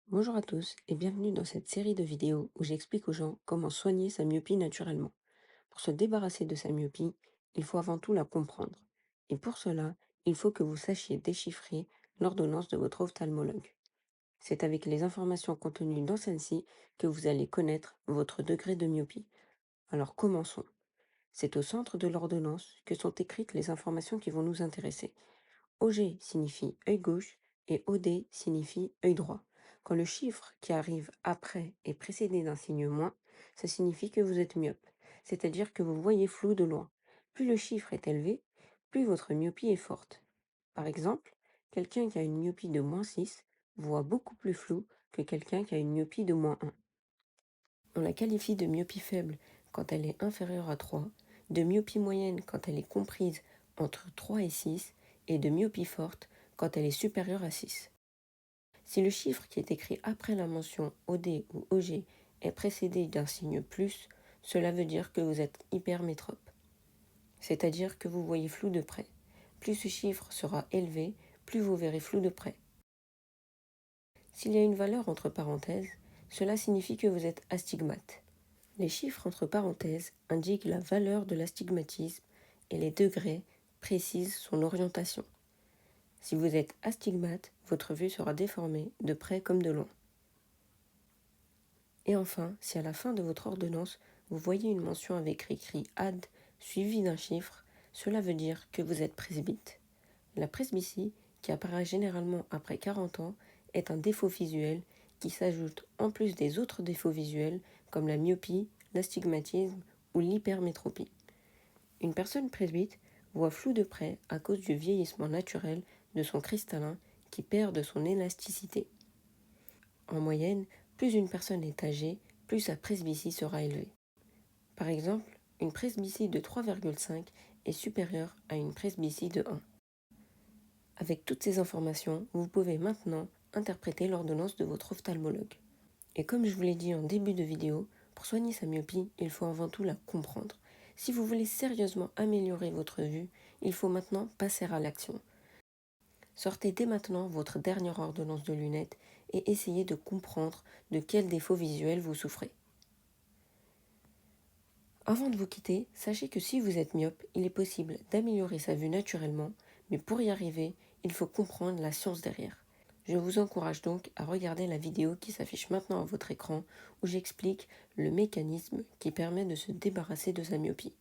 Bonjour à tous et bienvenue dans cette série de vidéos où j'explique aux gens comment soigner sa myopie naturellement. Pour se débarrasser de sa myopie, il faut avant tout la comprendre. Et pour cela, il faut que vous sachiez déchiffrer l'ordonnance de votre ophtalmologue. C'est avec les informations contenues dans celle-ci que vous allez connaître votre degré de myopie. Alors commençons. C'est au centre de l'ordonnance que sont écrites les informations qui vont nous intéresser. OG signifie œil gauche et OD signifie œil droit. Quand le chiffre qui arrive après est précédé d'un signe moins, ça signifie que vous êtes myope, c'est-à-dire que vous voyez flou de loin. Plus le chiffre est élevé, plus votre myopie est forte. Par exemple, quelqu'un qui a une myopie de -6 voit beaucoup plus flou que quelqu'un qui a une myopie de -1. On la qualifie de myopie faible quand elle est inférieure à 3, de myopie moyenne quand elle est comprise entre 3 et 6, et de myopie forte quand elle est supérieure à 6. Si le chiffre qui est écrit après la mention OD ou OG est précédé d'un signe plus, cela veut dire que vous êtes hypermétrope, c'est-à-dire que vous voyez flou de près. Plus ce chiffre sera élevé, plus vous verrez flou de près. S'il y a une valeur entre parenthèses, cela signifie que vous êtes astigmate. Les chiffres entre parenthèses indiquent la valeur de l'astigmatisme et les degrés précisent son orientation. Si vous êtes astigmate, votre vue sera déformée de près comme de loin. Et enfin, si à la fin de votre ordonnance, vous voyez une mention avec écrit AD suivie d'un chiffre, cela veut dire que vous êtes presbyte. La presbytie, qui apparaît généralement après 40 ans, est un défaut visuel qui s'ajoute en plus des autres défauts visuels comme la myopie, l'astigmatisme ou l'hypermétropie. Une personne presbyte voit flou de près à cause du vieillissement naturel de son cristallin qui perd de son élasticité. En moyenne, plus une personne est âgée, plus sa presbytie sera élevée. Par exemple, une presbytie de 3,5 est supérieure à une presbytie de 1. Avec toutes ces informations, vous pouvez maintenant interpréter l'ordonnance de votre ophtalmologue. Et comme je vous l'ai dit en début de vidéo, pour soigner sa myopie, il faut avant tout la comprendre. Si vous voulez sérieusement améliorer votre vue, il faut maintenant passer à l'action. Sortez dès maintenant votre dernière ordonnance de lunettes et essayez de comprendre de quels défauts visuels vous souffrez. Avant de vous quitter, sachez que si vous êtes myope, il est possible d'améliorer sa vue naturellement, mais pour y arriver, il faut comprendre la science derrière. Je vous encourage donc à regarder la vidéo qui s'affiche maintenant à votre écran où j'explique le mécanisme qui permet de se débarrasser de sa myopie.